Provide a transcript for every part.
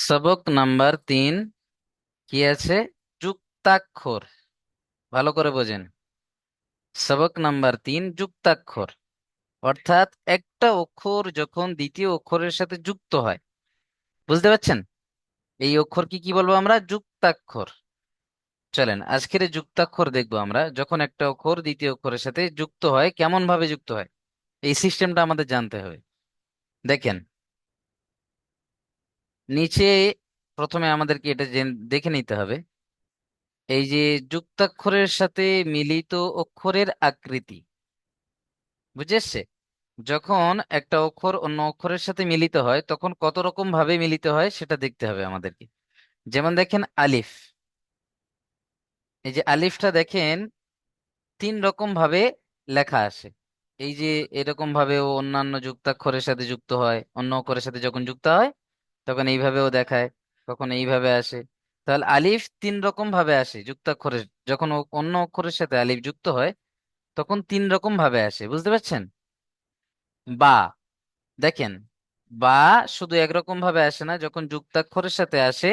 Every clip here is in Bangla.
সবক নাম্বার 3 কি আছে? যুক্তাক্ষর। ভালো করে বোঝেন। সবক নাম্বার 3 যুক্তাক্ষর, অর্থাৎ একটা অক্ষর যখন দ্বিতীয় অক্ষরের সাথে যুক্ত হয়। বুঝতে পারছেন? এই অক্ষরকে কি বলবো আমরা? যুক্তাক্ষর। চলেন আজকের এই যুক্তাক্ষর দেখবো আমরা। যখন একটা অক্ষর দ্বিতীয় অক্ষরের সাথে যুক্ত হয়, কেমন ভাবে যুক্ত হয় এই সিস্টেমটা আমাদের জানতে হবে। দেখেন, নিচে প্রথমে আমাদেরকে এটা দেখে নিতে হবে। এই যে যুক্তাক্ষরের সাথে মিলিত অক্ষরের আকৃতি, বুঝেছে? যখন একটা অক্ষর অন্য অক্ষরের সাথে মিলিত হয় তখন কত রকম ভাবে মিলিত হয় সেটা দেখতে হবে আমাদেরকে। যেমন দেখেন আলিফ। এই যে আলিফটা দেখেন 3 রকম ভাবে লেখা আসে। এই যে এরকম ভাবে ও অন্যান্য যুক্তাক্ষরের সাথে যুক্ত হয়, অন্য অক্ষরের সাথে যখন যুক্ত হয় তখন এইভাবেও দেখায়, কখনো এইভাবে আসে। তাহলে আলিফ 3 রকম ভাবে আসে যুক্তাক্ষরের। যখন অন্য অক্ষরের সাথে আলিফ যুক্ত হয় তখন 3 রকম ভাবে আসে, বুঝতে পারছেন? বা দেখেন, বা শুধু একরকম ভাবে আসে না, যখন যুক্তাক্ষরের সাথে আসে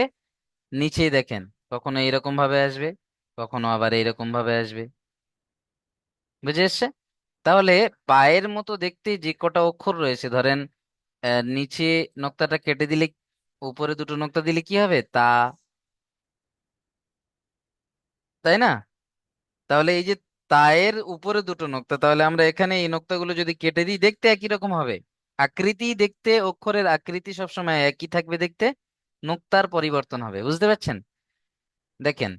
নিচেই দেখেন কখনো এইরকম ভাবে আসবে, কখনো আবার এইরকম ভাবে আসবে। বুঝে এসছে? তাহলে পায়ের মতো দেখতে যে কটা অক্ষর রয়েছে, ধরেন নিচে নক্তাটা কেটে দিলে উপরে দুটো নক্তা দিলে কি হবে? তা, তাই না? তাহলে এই যে তায়ের উপরে দুটো নক্তা, তাহলে আমরা এখানে এই নক্তাগুলো যদি কেটে দিই দেখতে একই রকম হবে। আকৃতি দেখতে, অক্ষরের আকৃতি সবসময় একই থাকবে দেখতে, নক্তার পরিবর্তন হবে। বুঝতে পারছেন? দেখেন,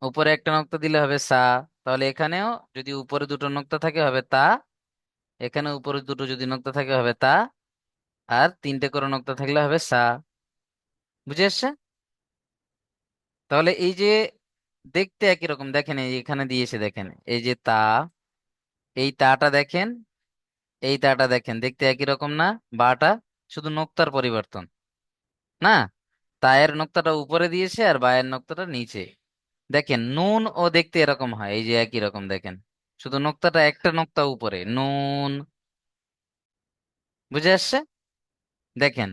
উপরে একটা নক্তা দিলে হবে সা, তাহলে এখানেও যদি উপরে দুটো নক্তা থাকে হবে তা, এখানে উপরে দুটো যদি নক্তা থাকে হবে তা, আর 3টে করে নক্তা থাকলে হবে সা। বুঝে আসছে? তাহলে এই যে দেখতে একই রকম, দেখেন এই এখানে দিয়েছে, দেখেন এই যে তা, এই তাটা দেখেন, এই তাটা দেখেন, দেখতে একই রকম না? বাটা শুধু নোক্তার পরিবর্তন, না? তায়ের নোক্তাটা উপরে দিয়েছে আর বায়ের নোক্তাটা নিচে। দেখেন নুন ও দেখতে এরকম হয়, এই যে একই রকম দেখেন, শুধু নোক্তাটা একটা নোক্তা উপরে নুন। বুঝে আসছে? দেখেন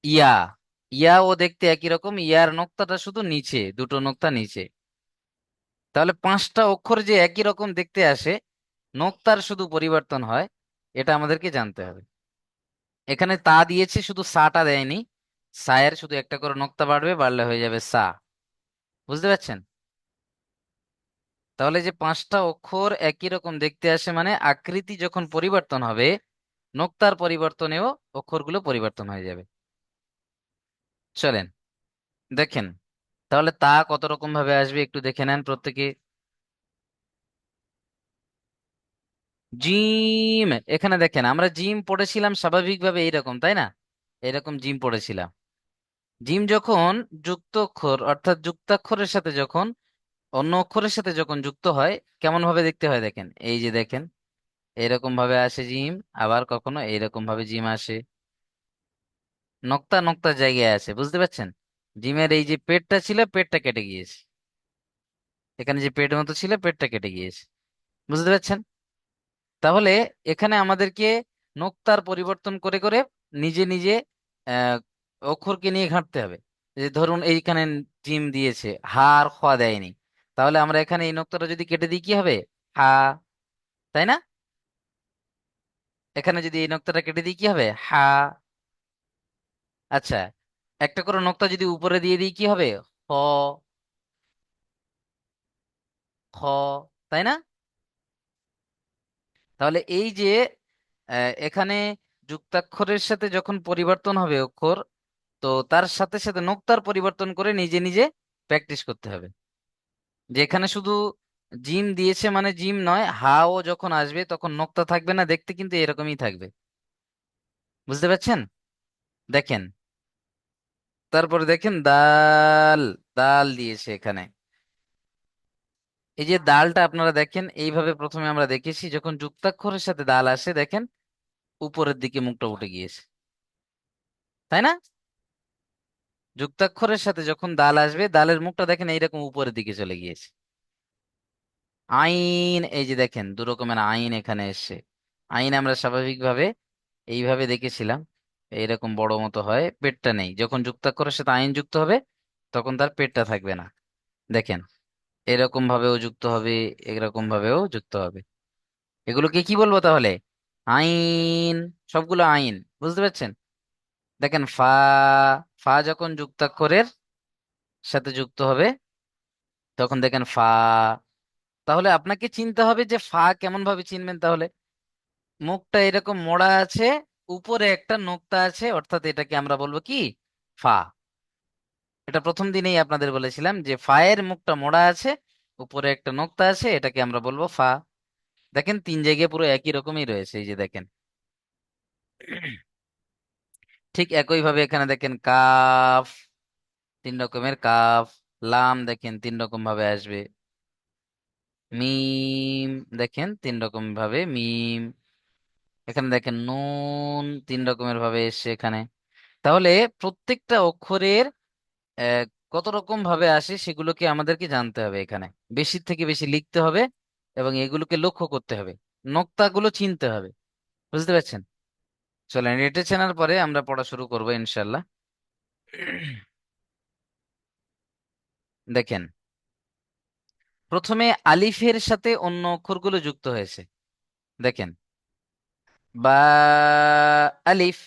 ইয়া, ইয়া ও দেখতে একই রকম, ইয়ার নোক্তাটা শুধু নিচে, দুটো নোক্তা নিচে। তাহলে 5টা অক্ষর যে একই রকম দেখতে আসে, নোক্তার শুধু পরিবর্তন হয়, এটা আমাদেরকে জানতে হবে। এখানে তা দিয়েছে, শুধু সাটা দেয়নি। সায়ের শুধু একটা করে নোক্তা বাড়বে, বাড়লে হয়ে যাবে সা। বুঝতে পারছেন? তাহলে যে 5টা অক্ষর একই রকম দেখতে আসে মানে আকৃতি যখন পরিবর্তন হবে, নোক্তার পরিবর্তনেও অক্ষরগুলো পরিবর্তন হয়ে যাবে। চলেন দেখেন, তাহলে তা কত রকম ভাবে আসবে একটু দেখে নেন প্রত্যেকে। জিম, এখানে দেখেন আমরা জিম পড়েছিলাম স্বাভাবিকভাবে এইরকম, তাই না? এরকম জিম পড়েছিলাম। জিম যখন যুক্ত অক্ষর অর্থাৎ যুক্তাক্ষরের সাথে যখন অন্য অক্ষরের সাথে যখন যুক্ত হয় কেমন ভাবে দেখতে হয় দেখেন। এই যে দেখেন এরকম ভাবে আসে জিম, আবার কখনো এইরকম ভাবে জিম আসে, নক্তা নক্তার জায়গায় আছে। বুঝতে পারছেন? জিমের এই যে পেটটা ছিল, পেটটা কেটে গিয়েছে। এখানে যে পেট মতো ছিল, পেটটা কেটে গিয়েছে। বুঝতে পারছেন? তাহলে এখানে আমাদেরকে নোক্তার পরিবর্তন করে করে নিজে নিজে আহ অক্ষরকে নিয়ে ঘাঁটতে হবে। এই যে ধরুন এইখানে জিম দিয়েছে, হা আর খ দেয়নি, তাহলে আমরা এখানে এই নোক্তাটা যদি কেটে দিই কি হবে? হা, তাই না? এখানে যদি এই নোক্তাটা কেটে দিই কি হবে? হা। আচ্ছা, একটা করে নোক্তা যদি উপরে দিয়ে দিই কি হবে? হ, খ, তাই না? তাহলে এই যে এখানে যুক্তাক্ষরের সাথে যখন পরিবর্তন হবে অক্ষর, তো তার সাথে সাথে নোক্তার পরিবর্তন করে নিজে নিজে প্র্যাকটিস করতে হবে। যেখানে শুধু জিম দিয়েছে মানে জিম নয়, হাও যখন আসবে তখন নোক্তা থাকবে না, দেখতে কিন্তু এরকমই থাকবে। বুঝতে পারছেন? দেখেন, তারপরে দেখেন দাল, দাল দিয়েছে এখানে। এই যে দালটা আপনারা দেখেন এইভাবে প্রথমে আমরা দেখেছি, যখন যুক্তাক্ষরের সাথে দাল আসে দেখেন উপরের দিকে মুখটা উঠে গিয়েছে, তাই না? যুক্তাক্ষরের সাথে যখন দাল আসবে দালের মুখটা দেখেন এইরকম উপরের দিকে চলে গিয়েছে। আইন, এই যে দেখেন দু রকমের আইন এখানে এসছে। আইন আমরা স্বাভাবিকভাবে এইভাবে দেখেছিলাম, এইরকম বড় মতো হয়, পেটটা নেই। যখন যুক্তাক্ষরের সাথে আইন যুক্ত হবে তখন তার পেটটা থাকবে না। দেখেন, এরকম ভাবেও যুক্ত হবে, এরকম ভাবেও যুক্ত হবে। এগুলোকে কি বলবো তাহলে? আইন। সবগুলো আইন, বুঝতে পারছেন? দেখেন, ফা, ফা যখন যুক্তাক্ষরের সাথে যুক্ত হবে তখন দেখেন ফা। তাহলে আপনাকে চিনতে হবে যে ফা কেমন ভাবে চিনবেন তাহলে। মুখটা এরকম মোড়া আছে, উপরে একটা নোক্তা আছে, অর্থাৎ এটাকে আমরা বলবো কি? ফা। এটা প্রথম দিনেই আপনাদের বলেছিলাম যে ফায়ের মুখটা মোড়া আছে, উপরে একটা নোক্তা আছে, এটাকে আমরা বলবো ফা। দেখেন, তিন জায়গায় পুরো একই রকমই রয়েছে, এই যে দেখেন। ঠিক একই ভাবে এখানে দেখেন কাফ, তিন রকমের কাফ। লাম দেখেন তিন রকম ভাবে আসবে। মিম, দেখেন তিন রকম ভাবে মিম। এখানে দেখেন নুন, তিন রকমের ভাবে এসছে এখানে। তাহলে প্রত্যেকটা অক্ষরের আহ, কত রকম ভাবে আসে সেগুলোকে আমাদেরকে জানতে হবে এখানে। বেশি থেকে বেশি লিখতে হবে এবং এগুলোকে লক্ষ্য করতে হবে, নোক্তাগুলো চিনতে হবে। বুঝতে পারছেন? চলেন, এটা চেনার পরে আমরা পড়া শুরু করবো ইনশাল্লাহ। দেখেন, প্রথমে আলিফের সাথে অন্য অক্ষরগুলো যুক্ত হয়েছে। দেখেন, বা, আলিফ।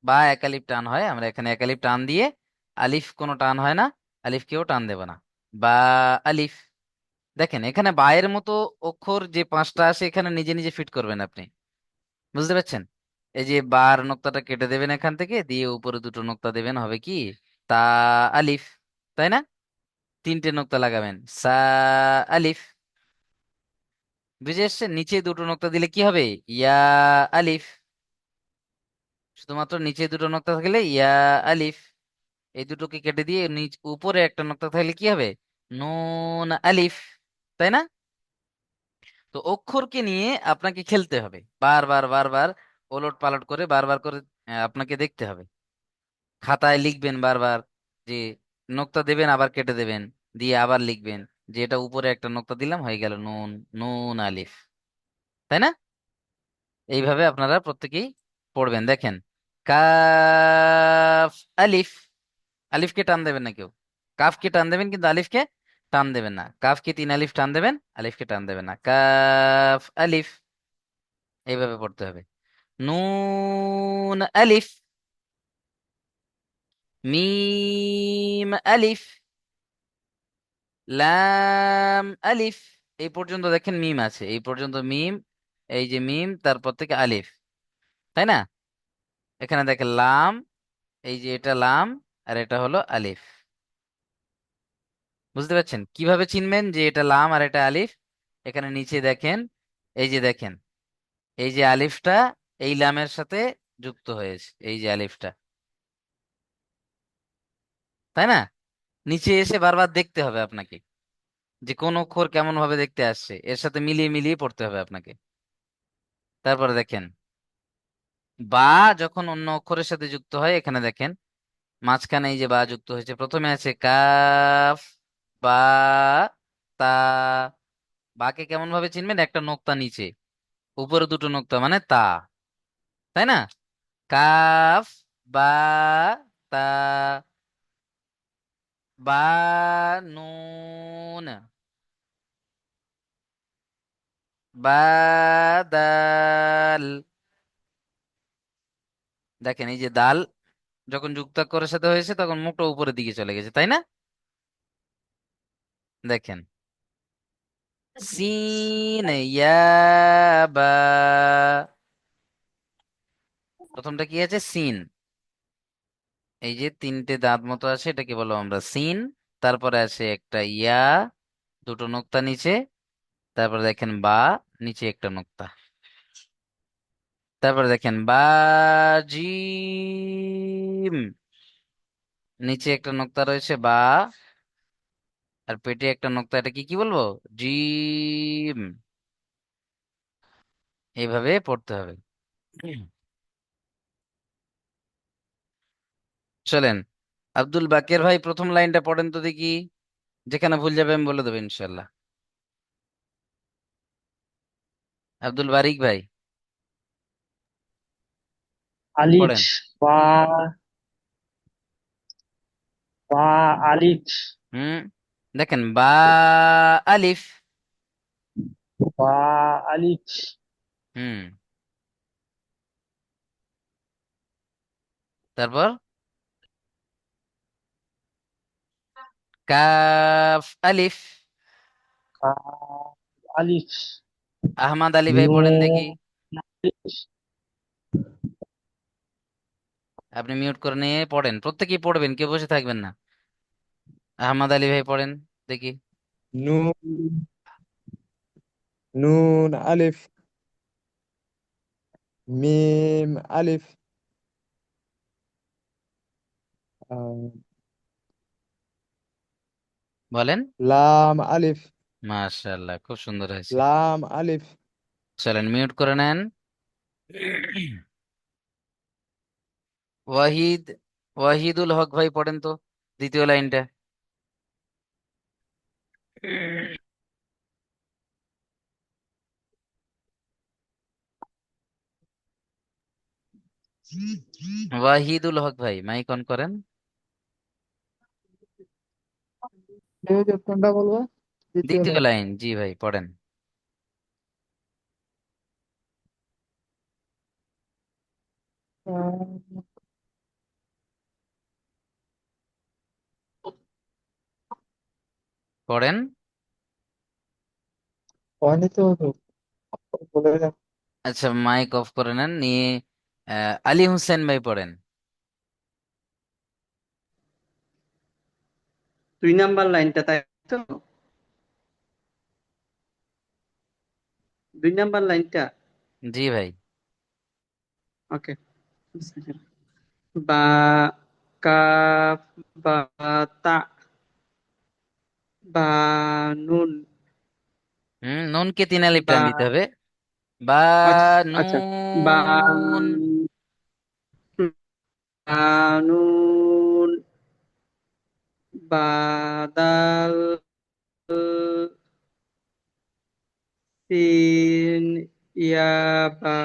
বা একালিফ টান হয়, আমরা এখানে একালিফ টান দিয়ে, আলিফ কোনো টান হয় না, আলিফকেও টান দেব না। বা, আলিফ। দেখেন, এখানে বায়ের মতো অক্ষর যে পাঁচটা আছে এখানে নিজে নিজে ফিট করবেন আপনি। বুঝতে পারছেন? এই যে বার নোক্তাটা কেটে দেবেন এখান থেকে, দিয়ে উপরে দুটো নোক্তা দেবেন, হবে কি? তা, আলিফ। তাই না? তিনটে নোক্তা লাগাবেন, সা, আলিফ। বুঝে এসছে? নিচে দুটো নোক্তা দিলে কি হবে? ইয়া, আলিফ। শুধুমাত্র নিচে দুটো নোক্তা থাকলে ইয়া, আলিফ। এই দুটোকে কেটে দিয়ে উপরে একটা নোক্তা থাকলে কি হবে? নুন, আলিফ। তাই না? তো অক্ষরকে নিয়ে আপনাকে খেলতে হবে, বারবার বারবার ওলট পালট করে বারবার করে আপনাকে দেখতে হবে। খাতায় লিখবেন বারবার, যে নোক্তা দেবেন আবার কেটে দেবেন, দিয়ে আবার লিখবেন যে এটা উপরে একটা নোক্তা দিলাম, হয়ে গেল নুন, নুন আলিফ। তাই না? এইভাবে আপনারা প্রত্যেকেই পড়বেন। দেখেন, কাফ, আলিফ। আলিফকে টান দেবেন না কেউ। কাফকে টান দেবেন কিন্তু আলিফকে টান দেবেন না। কাফকে তিন আলিফ টান দেবেন, আলিফকে টান দেবেন না। কাফ, আলিফ। এইভাবে পড়তে হবে। নুন, আলিফ। মিম, আলিফ। লাম, আলিফ। এই পর্যন্ত দেখেন মিম আছে, এই পর্যন্ত মিম। এই যে মিম, তারপর থেকে আলিফ। তাই না? এখানে দেখেন লাম, এই যে এটা লাম, আর এটা হলো আলিফ। বুঝতে পারছেন কিভাবে চিনবেন যে এটা লাম আর এটা আলিফ? এখানে নিচে দেখেন, এই যে দেখেন, এই যে আলিফটা এই লামের সাথে যুক্ত হয়েছে, এই যে আলিফটা। তাই না? নিচে এসে বারবার দেখতে হবে আপনাকে যে কোন অক্ষর কেমন ভাবে দেখতে আসছে, এর সাথে মিলিয়ে মিলিয়ে পড়তে হবে আপনাকে। তারপরে দেখেন, বা যখন অন্য অক্ষরের সাথে যুক্ত হয়, এখানে দেখেন মাঝখানে এই যে বা যুক্ত হয়েছে, প্রথমে আছে কাফ, বা, তা। বাকে কেমন ভাবে চিনবেন? একটা নোক্তা নিচে, উপরে দুটো নোক্তা মানে তা। তাই না? কাফ, বা, তা, বা, নুন, বা, দাল। দেখেন, এই যে দাল যখন যুক্তাক্ষরের সাথে হয়েছে তখন মুখটা উপরের দিকে চলে গেছে, তাই না? দেখেন, সিন, ইয়া, বা। প্রথমটা কি আছে? সিন। এই যে তিনটে দাঁত মতো আছে, এটাকে বলো আমরা সিন। তারপরে আছে একটা ইয়া, দুটো নোক্তা নিচে। তারপরে দেখেন বা, নিচে একটা নোক্তা। তারপরে দেখেন বা, জিম, নিচে একটা নোক্তা রয়েছে বা, আর পেটে একটা নোক্তা, এটা কি কি বলবো? জিম। এইভাবে পড়তে হবে। চলেন, আব্দুল বাকের ভাই প্রথম লাইনটা পড়েন তো দেখি। যেখানে ভুল যাবে আমি বলে দেবো ইনশাল্লাহ। আব্দুল বারিক ভাই। আলিফ। পড়েন। বা। বা। আলিফ। হুম, দেখেন বা আলিফ। বা। আলিফ। হুম, তারপর কাফ আলিফ। কাফ। আলিফ। আহমদ আলী ভাই পড়েন দেখি। নুন। আলিফ। আপনি মিউট করে নিয়ে পড়েন, প্রত্যেকেই পড়বেন, কেউ বসে থাকবেন না। আহমদ আলী ভাই পড়েন দেখি। নুন। নুন আলিফ। মিম আলিফ। আহ, বলেন। লাম আলিফ। মাশাআল্লাহ, খুব সুন্দর হয়েছে। লাম আলিফ। চলেন মিউট করে নেন। ওয়াহিদ, ওয়াহিদুল হক ভাই পড়েন তো দ্বিতীয় লাইনটা। ওয়াহিদুল হক ভাই মাইক অন করেন। কোনটা বলবো? দ্বিতীয় দ্বিতীয় লাইন। লাইন, জি ভাই পড়েন। পড়েন। হয়নি তো তো, বলে যাও। আচ্ছা মাইক অফ করে নেন নিয়ে আলী হোসেন ভাই পড়েন। 2 নাম্বার লাইনটা, তাই তো? 2 নাম্বার লাইনটা। জি ভাই। ওকে। বা, কাফ, বা, তা, বা, নুন, নুনকে তিন আলিফ বা, টান দিতে হবে। বা আচ্ছা, আচ্ছা, বা, নুন। বা, নুন, বা, দাল, সিন, ইয়া, বা,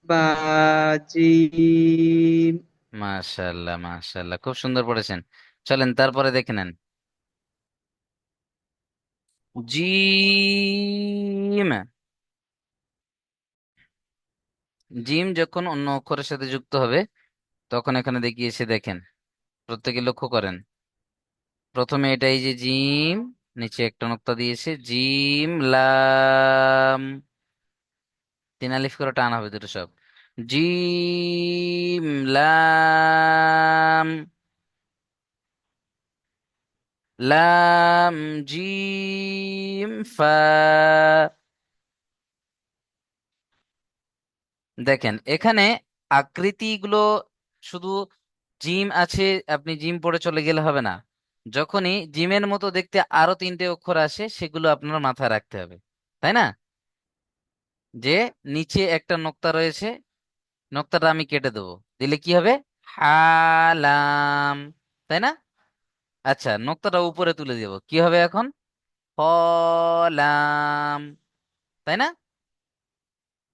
বা, জিম। মাশাআল্লাহ মাশাআল্লাহ, খুব সুন্দর পড়েছেন। চলেন তারপরে দেখে নেন। জিম। জিম যখন অন্য অক্ষরের সাথে যুক্ত হবে তখন এখানে দেখিয়ে এসে দেখেন, প্রত্যেকে লক্ষ্য করেন। প্রথমে এটা এই যে জিম, নিচে একটা নোক্তা দিয়েছে, জিম লাম, তিন আলিফ করে টান হবে দুটো সব। জিম লাম, লাম জিম ফা। দেখেন এখানে আকৃতিগুলো শুধু জিম আছে, আপনি জিম পড়ে চলে গেলে হবে না। যখনই জিমের মতো দেখতে আরো তিনটে অক্ষর আসে সেগুলো আপনার মাথায় রাখতে হবে, তাই না? যে নিচে একটা নোক্তা রয়েছে, নোক্তাটা আমি কেটে দেবো, দিলে কি হবে? হালাম, তাই না? আচ্ছা নোক্তাটা উপরে তুলে দেবো, কি হবে এখন? হলাম, তাই না?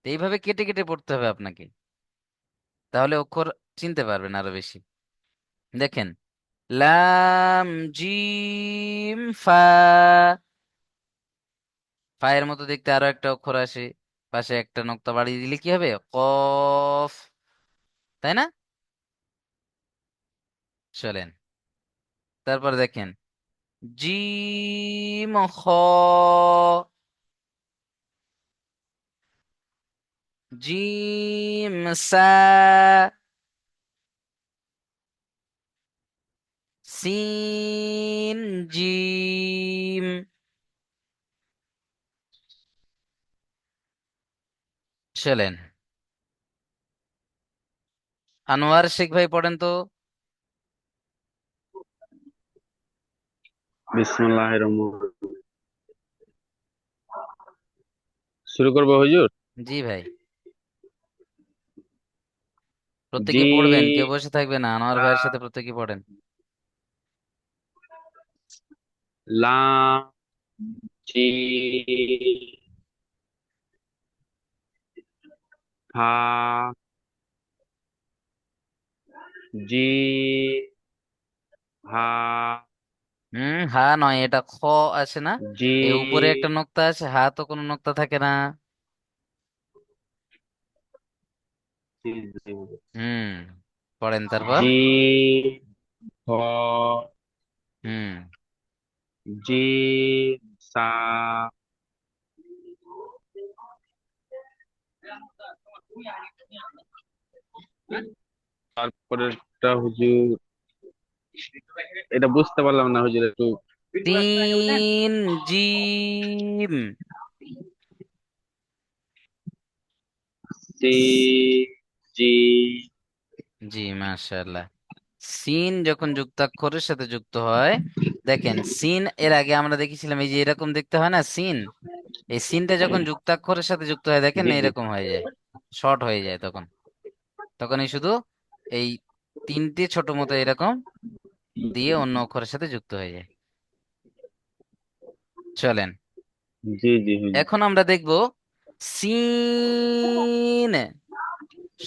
তো এইভাবে কেটে কেটে পড়তে হবে আপনাকে, তাহলে অক্ষর চিনতে পারবেন আরো বেশি। দেখেন লাম জিম ফা, ফায়ের মতো দেখতে আরো একটা অক্ষর আসে, পাশে একটা নোক্তা বাড়িয়ে দিলে কি হবে? কফ, তাই না? চলেন তারপর দেখেন জিম খ, জিম সা, সিন জিম। চলেন আনোয়ার শেখ ভাই পড়েন তো। বিসমিল্লাহির রহমানির শুরু করবো হুজুর। জি ভাই, প্রত্যেকে জি, পড়বেন, কেউ বসে থাকবে না, আনোয়ার ভাইয়ের সাথে প্রত্যেকে পড়েন। লাম, জি, ফা জি হা হা নয়, এটা খ আছে না? জি এই উপরে একটা নোক্তা আছে, হা তো কোনো নোক্তা থাকে না। জি জি হুম, পড়েন তারপর। জি হ হুম, জি সা তারপরেরটা হুজুর, এটা বুঝতে পারলাম না হুজুর, একটু তিন জিম। সি জি জি, মাশাআল্লাহ। সিন যখন যুক্তাক্ষরের সাথে যুক্ত হয়, দেখেন সিন এর আগে আমরা দেখেছিলাম এই যে এরকম দেখতে হয় না সিন, এই সিনটা যখন যুক্তাক্ষরের সাথে যুক্ত হয় দেখেন জি জি এরকম হয়ে যায়, শর্ট হয়ে যায় তখন। তখনই শুধু এই তিনটে ছোট মতো এরকম দিয়ে অন্য অক্ষরের সাথে যুক্ত হয়ে যায়। চলেন, জি জি হুজুর। এখন আমরা দেখব সিন,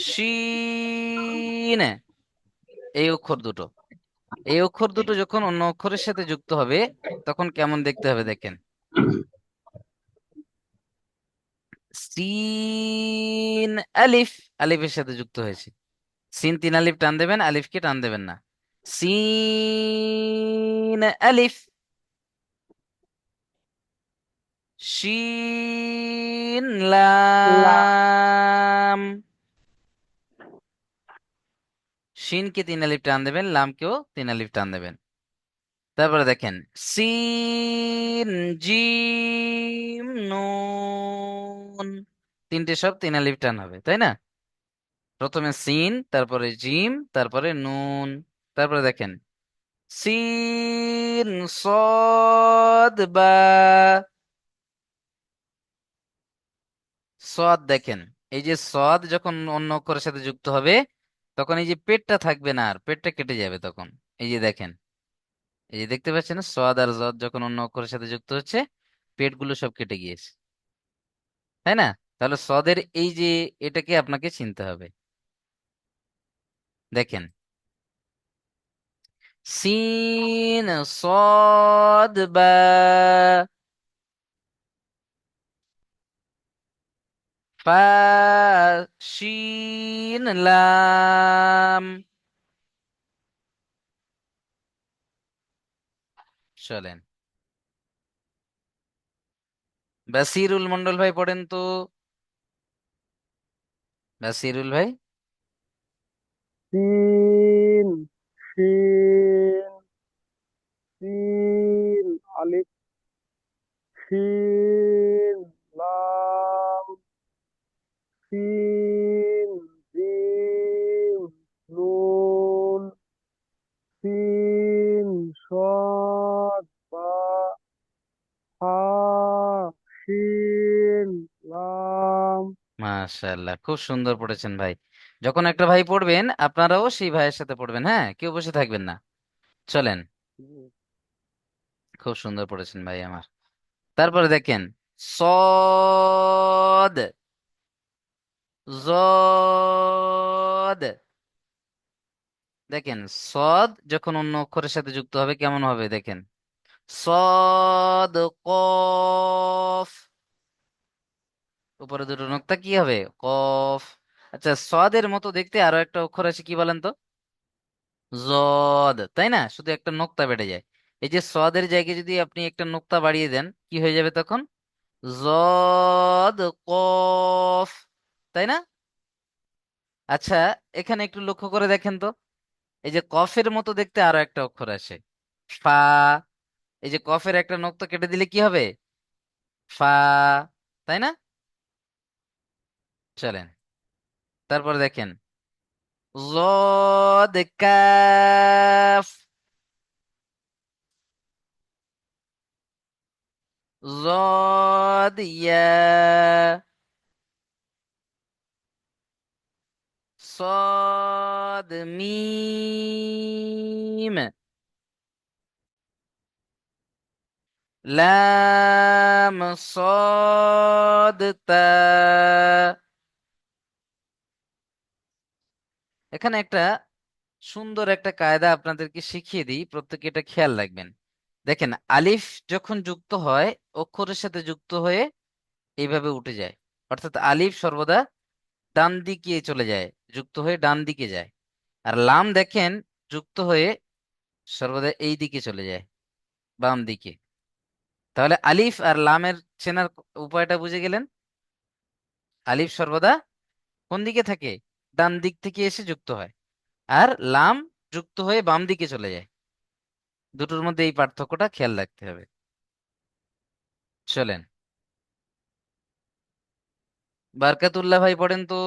শিন, এই অক্ষর দুটো, এই অক্ষর দুটো যখন অন্য অক্ষরের সাথে যুক্ত হবে তখন কেমন দেখতে হবে দেখেন। সিন আলিফ, আলিফের সাথে যুক্ত হয়েছে। সিন তিন আলিফ টান দেবেন, আলিফকে টান দেবেন না। সিন আলিফ। শিন লা লাম, শিনকে তিন আলিফ টান দেবেন, লামকেও তিন আলিফ টান দেবেন। তারপরে দেখেন সিন জিম নুন, তিনটে সব তিন আলিফ টান হবে, তাই না? প্রথমে সিন, তারপরে জিম, তারপরে নুন। তারপরে দেখেন সিন সদ বা, সদ দেখেন, এই যে সদ যখন অন্য অক্ষরের সাথে যুক্ত হবে তখন এই যে পেটটা থাকবে না, আর পেটটা কেটে যাবে তখন। এই যে দেখেন, এই যে দেখতে পাচ্ছেন না, সদ আর জদ যখন অন্য অক্ষরের সাথে যুক্ত হচ্ছে পেটগুলো সব কেটে গিয়েছে, তাই না? তাহলে সদের এই যে এটাকে আপনাকে চিনতে হবে। দেখেন সিন সদ বা, ফা শিন লাম। চলেন, বাসিরুল মন্ডল ভাই পড়েন তো, বাসিরুল ভাই। সিন শিন সিন আলিফ শিন লাম সিন জিম নুন সিন صاد বা হা শিন লাম। মাশাআল্লাহ, খুব সুন্দর পড়েছেন ভাই। যখন একটা ভাই পড়বেন আপনারাও সেই ভাইয়ের সাথে পড়বেন, হ্যাঁ, কেউ বসে থাকবেন না। চলেন, খুব সুন্দর পড়েছেন ভাই আমার। তারপরে দেখেন সদ, জদ, দেখেন সদ যখন অন্য অক্ষরের সাথে যুক্ত হবে কেমন হবে দেখেন। সদ কফ, উপরে দুটো নোক্তা কি হবে, কফ। আচ্ছা, সদের মতো দেখতে আরো একটা অক্ষর আছে, কি বলেন তো? জদ, তাই না? শুধু একটা নোক্তা বেড়ে যায়। এই যে সদের জায়গায় যদি আপনি একটা নোক্তা বাড়িয়ে দেন কি হয়ে যাবে তখন? জদ কফ, তাই না? আচ্ছা, এখানে একটু লক্ষ্য করে দেখেন তো, এই যে কফের মতো দেখতে আরো একটা অক্ষর আছে, ফা। এই যে কফের একটা নোক্তা কেটে দিলে কি হবে? ফা, তাই না? চলেন, তারপর দেখেন জদ কাফ, জদ ইয়া, صاد ميم، لام صاد تا، এখানে একটা সুন্দর একটা কায়দা আপনাদেরকে শিখিয়ে দিই, প্রত্যেকে এটা খেয়াল রাখবেন। দেখেন, আলিফ যখন যুক্ত হয় অক্ষরের সাথে যুক্ত হয়ে এইভাবে উঠে যায়, অর্থাৎ আলিফ সর্বদা ডান দিকে চলে যায়, যুক্ত হয়ে ডান দিকে যায়। আর লাম দেখেন যুক্ত হয়ে সর্বদা এই দিকে চলে যায়, বাম দিকে। তাহলে আলিফ আর লামের চেনার উপায়টা বুঝে গেলেন। আলিফ সর্বদা কোন দিকে থাকে? ডান দিক থেকে এসে যুক্ত হয়। আর লাম যুক্ত হয়ে বাম দিকে চলে যায়। দুটোর মধ্যে এই পার্থক্যটা খেয়াল রাখতে হবে। চলেন, বারকাতুল্লাহ ভাই পড়েন তো।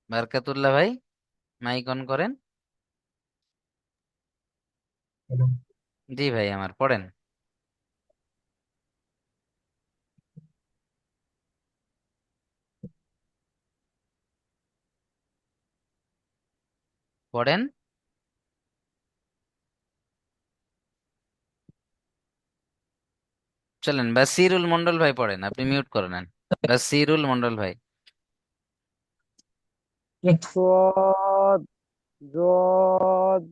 বারকাতুল্লাহ ভাই, মাইক অন করেন। জি ভাই আমার, পড়েন পড়েন। চলেন, বাসিরুল মন্ডল ভাই পড়েন, আপনি মিউট করে নেন। বাসিরুল মন্ডল ভাই। صاد ضاد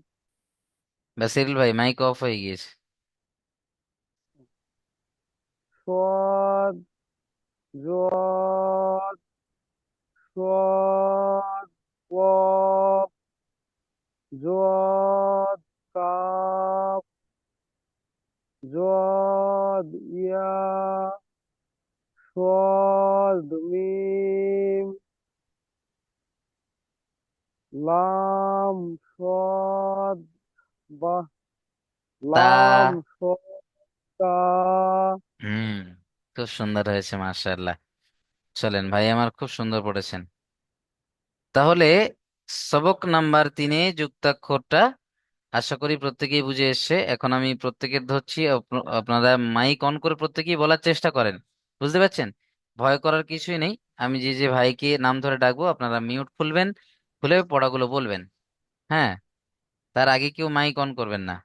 বাসিরুল ভাই মাইক অফ হয়ে গিয়েছে। صاد ضاد صاد قاف ضاد كاف ضاد يا صاد ميم لام صاد با لام তা صاد تا হুম, খুব সুন্দর হয়েছে মাশাআল্লাহ। চলেন ভাই আমার, খুব সুন্দর পড়েছেন। তাহলে সবক নাম্বার 3 যুক্তাক্ষরটা আশা করি প্রত্যেকেই বুঝে এসছে। এখন আমি প্রত্যেকের ধরছি, আপনারা মাইক অন করে প্রত্যেকেই বলার চেষ্টা করেন। বুঝতে পারছেন? ভয় করার কিছুই নেই। আমি যে যে ভাইকে নাম ধরে ডাকবো আপনারা মিউট খুলবেন, খুলে পড়াগুলো বলবেন। হ্যাঁ, তার আগে কেউ মাইক অন করবেন না।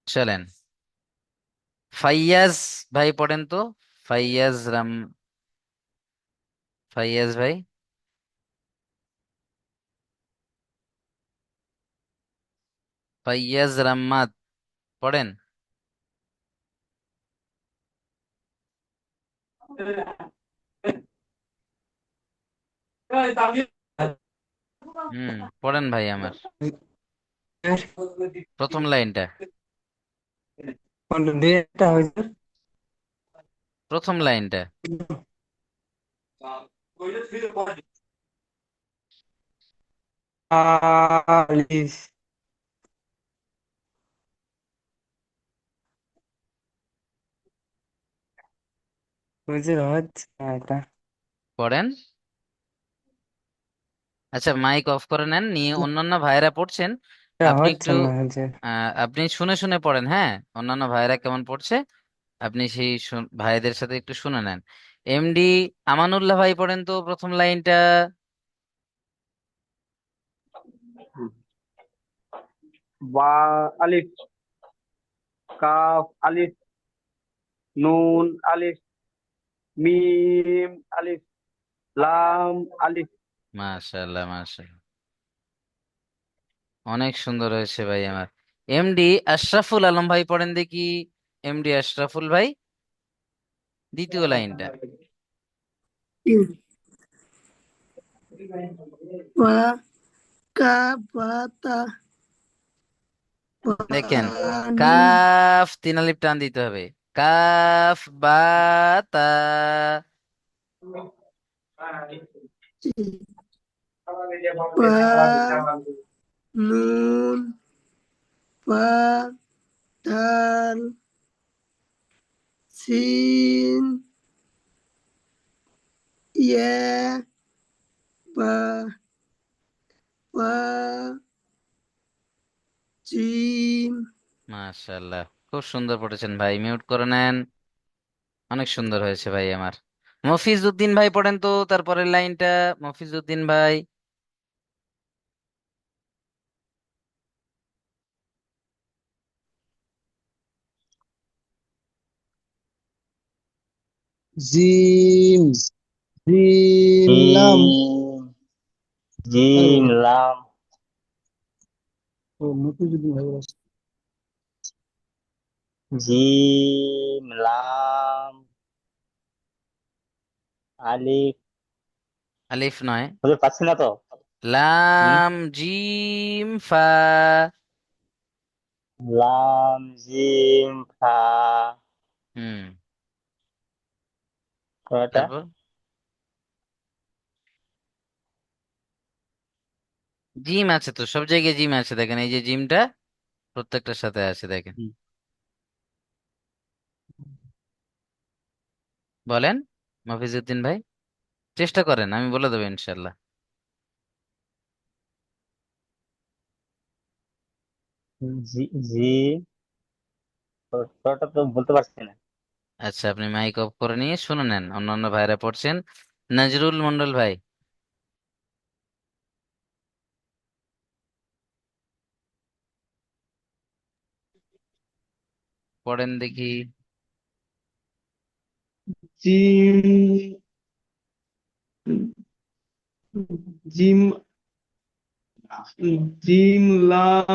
চলেন, ফাইয়াজ ভাই পড়েন তো। ফাইয়াজ রাম, ফাইয়াজ ভাই। ফাইয়াজ রাম্মাদ পড়েন। হুম, পড়েন ভাই আমার, প্রথম লাইনটা। প্রথম লাইনটা। আলিফ বুঝে হচ্ছে না এটা। পড়েন। আচ্ছা, মাইক অফ করে নেন, নিয়ে অন্যান্য ভাইয়েরা পড়ছেন। এটা আপনি হচ্ছে একটু না যে আপনি শুনে শুনে পড়েন। হ্যাঁ, অন্যান্য ভাইয়েরা কেমন পড়ছে আপনি সেই ভাইদের সাথে একটু শুনে নেন। এমডি আমানুল্লাহ ভাই পড়েন তো প্রথম লাইনটা। বা আলিফ, কাফ আলিফ, নুন আলিফ, মিম আলিফ, লাম আলিফ। মাশাআল্লাহ মাশাআল্লাহ, অনেক সুন্দর হয়েছে ভাই আমার। এমডি আশরাফুল আলম ভাই পড়েন দেখি। এমডি আশরাফুল ভাই, দ্বিতীয় লাইনটা। বা কা বা তা দেখেন, পানি কাফ তিন আলিফ টান দিতে হবে। কাফ বা তা। বা নুন বা দাল সিন ইয়া বা বা জিম। মাশাআল্লাহ, খুব সুন্দর পড়েছেন ভাই, মিউট করে নেন। অনেক সুন্দর হয়েছে ভাই আমার। মফিজ উদ্দিন ভাই পড়েন তো তারপরের লাইনটা। মফিজ উদ্দিন ভাই। জিম জিম লাম। জিম আরে জিম লাম ও মুখে যদি হয়ে গেছে। জিম লাম আলিফ। আলিফ নয়, হুজুর পাচ্ছি না তো। হুম লাম জিম ফা। লাম জিম ফা। হুম। কয়টা? তারপর জিম আছে তো, সব জায়গায় জিম আছে, দেখেন এই যে জিমটা প্রত্যেকটার সাথে আছে, দেখেন। হুম, বলেন মফিজউদ্দিন ভাই, চেষ্টা করেন, আমি বলে দেবো ইনশাল্লাহ। জি জি কয়টা তো বলতে পারছি না। আচ্ছা, আপনি মাইক অফ করে নিয়ে শুনে নেন, অন্যান্য ভাইরা পড়ছেন। নজরুল মন্ডল ভাই, পড়েন দেখি। জিম জিম জিম লাম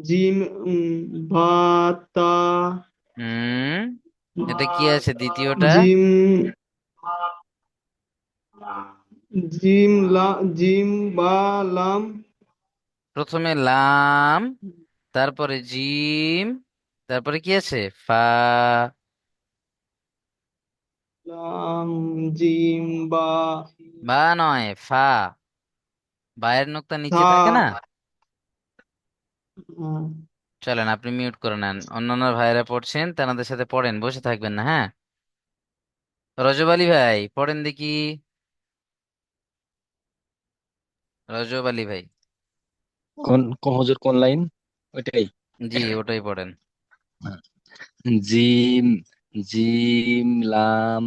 জিম ভাতা হুম, এটা কি আছে দ্বিতীয়টা? জিম জিম লা জিম বা লাম প্রথমে লাম, তারপরে জিম, তারপরে কি আছে ফা। লাম জিম বা বা নয়, ফা। বায়ের নোক্তা নিচে থা। থাকে না। আহ, চলেন আপনি মিউট করে নেন, অন্যান্য ভাইরা পড়ছেন, তাদের সাথে পড়েন, বসে থাকবেন না, হ্যাঁ। রজব আলী ভাই পড়েন দেখি, রজব আলী ভাই। কোন কোন হুজুর কোন লাইন? ওইটাই। জি, ওটাই পড়েন। জিম জিম লাম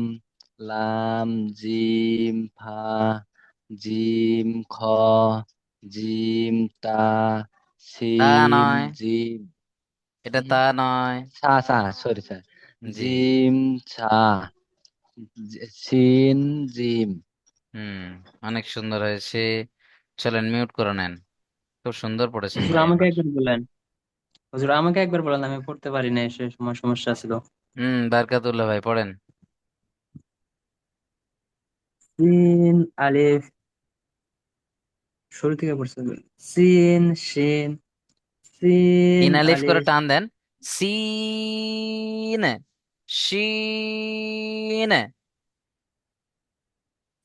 লাম জিম ফা জিম খ জিম তা তা সিন নয়, জিম এটা তা নয়। সা সা সরি স্যার। জি। জিম সা সিন জিম। হুম, অনেক সুন্দর হয়েছে। চলেন মিউট করে নেন, খুব সুন্দর পড়েছেন হুজুর ভাই আমাকে আমার। একবার বলেন। হুজুর আমাকে একবার বলেন, আমি পড়তে পারি না, সে সময় সমস্যা ছিল। বারকাতুল্লাহ ভাই পড়েন। সিন আলিফ, শুরু থেকে পড়তে হবে। সিন শিন, সিন তিন আলিফ করে আলিফ, টান দেন। সিন, শিন।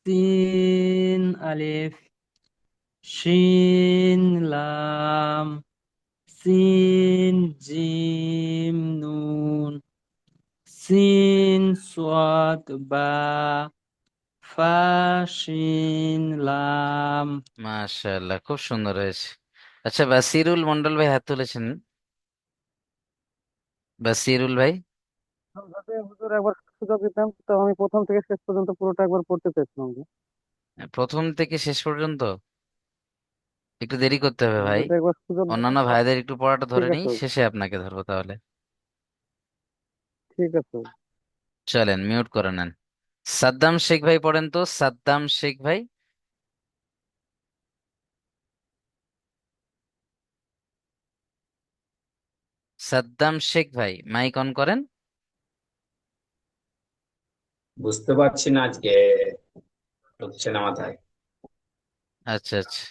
সিন আলিফ, শিন লাম, সিন জিম নুন, সিন সোয়াদ বা, ফা শিন লাম। মাশাআল্লাহ, খুব সুন্দর হয়েছে। আচ্ছা, বাসিরুল মন্ডল ভাই হাত তুলেছেন। বাসিরুল ভাই, যদি হুজুর একবার সুযোগ দিতাম তো আমি প্রথম থেকে শেষ পর্যন্ত পুরোটা একবার পড়তে চাইছিলাম যে। প্রথম থেকে শেষ পর্যন্ত একটু দেরি করতে হবে ভাই। যদি একবার সুযোগ দিতেন অন্যান্য তো। ভাইদের একটু পড়াটা ঠিক ধরে নিই, আছে, শেষে আপনাকে ধরবো তাহলে। ঠিক আছে। চলেন মিউট করে নেন। সাদ্দাম শেখ ভাই পড়েন তো, সাদ্দাম শেখ ভাই। সাদ্দাম শেখ ভাই মাইক অন করেন। বুঝতে পারছি না আজকে, ঢুকছে না মাথায়। আচ্ছা আচ্ছা,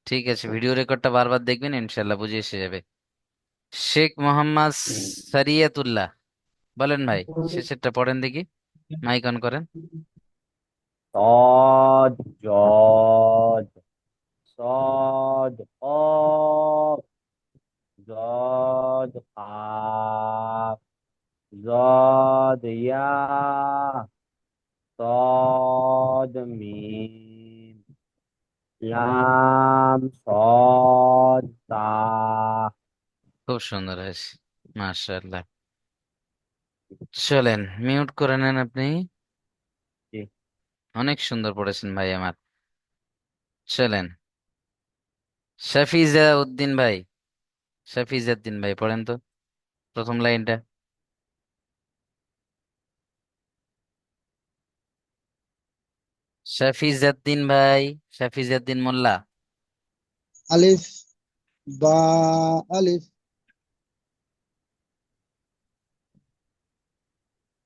ঠিক আছে, ভিডিও রেকর্ডটা বারবার দেখবেন, ইনশাল্লাহ বুঝে এসে যাবে। শেখ মোহাম্মদ হুম। সারিয়াতুল্লাহ, বলেন ভাই, শেষেরটা পড়েন দেখি, মাইক অন করেন। সদ জজ সদ অফ জজ কাফ জদ ইয়া সদ মিম লাম সদ তা। খুব সুন্দর হয়েছে, মাশাআল্লাহ। চলেন মিউট করে নেন আপনি। জি। অনেক সুন্দর পড়েছেন ভাই আমার। চলেন, শাফিজা উদ্দিন ভাই, শাফিজাদ্দিন ভাই পড়েন তো প্রথম লাইনটা। শাফিজাদ্দিন ভাই, শাফিজাদ্দিন মোল্লা। আলিফ বা আলিফ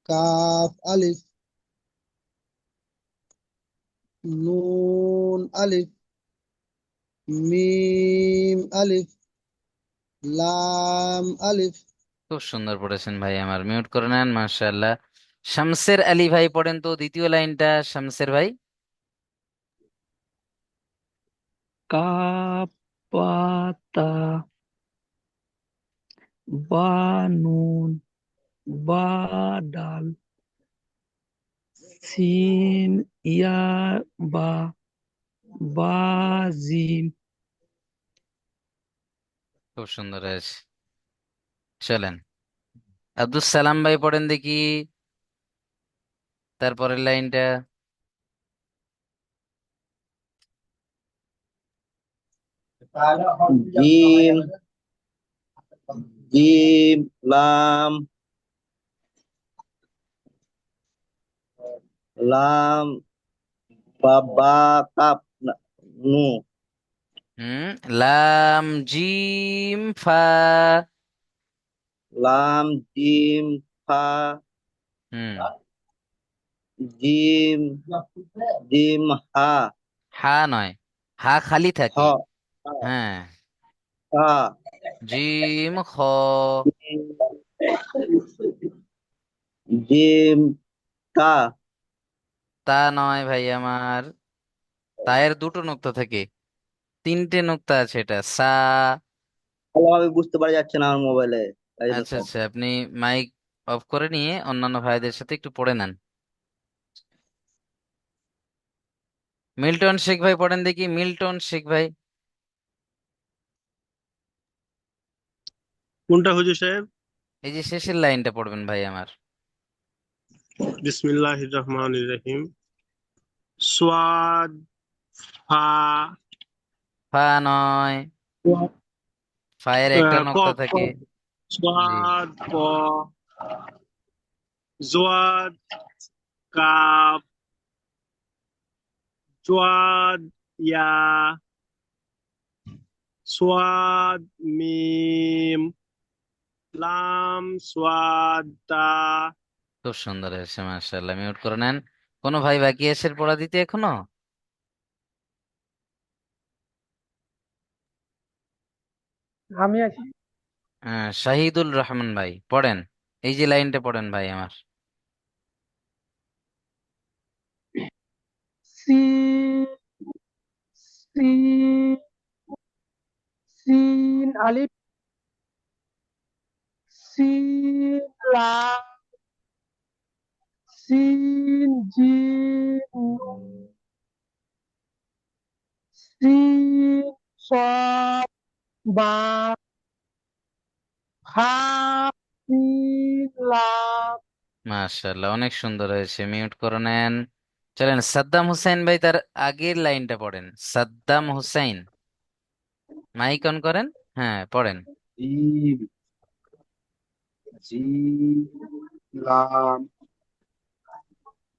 কাফ আলিফ নুন আলিফ মিম আলিফ লাম আলিফ। খুব সুন্দর পড়েছেন ভাই আমার, মিউট করে নেন, মাশাআল্লাহ। শামসের আলী ভাই পড়েন তো দ্বিতীয় লাইনটা, শামসের ভাই। কাপ বা তা বা নুন বা ডাল সিন ইয়া বা বা জিম। খুব সুন্দর আছে, চলেন। আব্দুল সালাম ভাই পড়েন দেখি তারপরের লাইনটা। জিম জিম লাম লাম বা কাপ নু হুম, লাম জিম ফা। লাম জিম ফা হুম, জিম জিম হা হা নয়, হা খালি হ থাকে। হ্যাঁ, হা জিম খ। জিম তা। তা নয় ভাই আমার, তায়ের দুটো নোক্তা থাকে, তিনটে নোক্তা আছে এটা সা। ভালোভাবে বুঝতে পারা যাচ্ছে না আমার মোবাইলে, তাই জন্য আচ্ছা আচ্ছা, আপনি মাইক অফ করে নিয়ে অন্যান্য ভাইদের সাথে একটু পড়ে নেন। মিল্টন শেখ ভাই পড়েন দেখি, মিল্টন শেখ ভাই। কোনটা হুজুর সাহেব? এই যে শেষের লাইনটা পড়বেন ভাই আমার। বিসমিল্লাহির রহমানির রহিম। সোয়াদ ফা ফা নয়, ফায়ের একটা নোক্তা কফ থাকে। কফ জি, সোয়াদ ক জোয়াদ কাপ জোয়াদ ইয়া সোয়াদ মিম লাম সোয়াদ তা। খুব সুন্দর হয়েছে মাশাআল্লাহ, মিউট করে নেন। কোনো ভাই বাকি আছে পড়া দিতে এখনো? আমি আছি। হ্যাঁ, শাহিদুল রহমান ভাই পড়েন, এই যে লাইনটা পড়েন ভাই আমার। সিন সিন সিন আলিফ সিন লাম সিন জিম নুন সিন সদ বা হা সিন লাম। মাশাআল্লাহ, অনেক সুন্দর হয়েছে, মিউট করে নেন। চলেন সাদ্দাম হুসাইন ভাই, তার আগের লাইনটা পড়েন। সাদ্দাম হুসাইন, মাইক অন করেন। হ্যাঁ পড়েন। জিম জিম লাম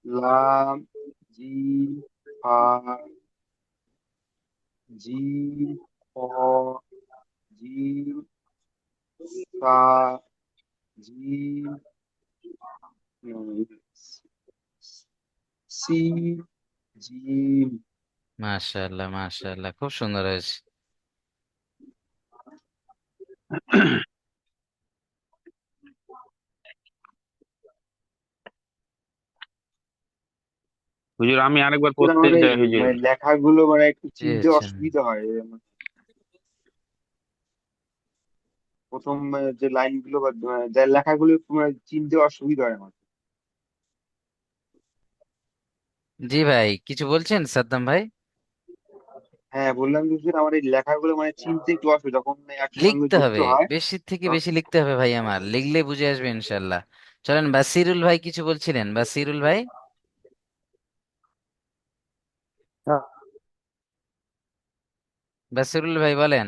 লাম জিম হা জিম হ জিম সা জিম সিন জিম। মাশাআল্লাহ মাশাআল্লাহ, খুব সুন্দর হয়েছে। হুজুর আমি আরেকবার হুজুর, পড়তে আমার এই চাই হুজুর। মানে লেখাগুলো মানে একটু জি চিনতে আচ্ছা, অসুবিধা হয়। প্রথম যে লাইনগুলো বা যে লেখাগুলো একটু মানে চিনতে অসুবিধা হয় আমার। জি ভাই কিছু বলছেন সাদ্দাম ভাই? হ্যাঁ, বললাম যে হুজুর, আমার এই লেখাগুলো মানে চিনতে একটু অসুবিধা, যখন একসঙ্গে লিখতে যুক্ত হবে, হয়। বেশি থেকে তখন বেশি লিখতে হবে ভাই আমার, লিখলে বুঝে আসবে ইনশাল্লাহ। চলেন বাসিরুল ভাই কিছু বলছিলেন, বাসিরুল ভাই। বাসিরুল ভাই বলেন।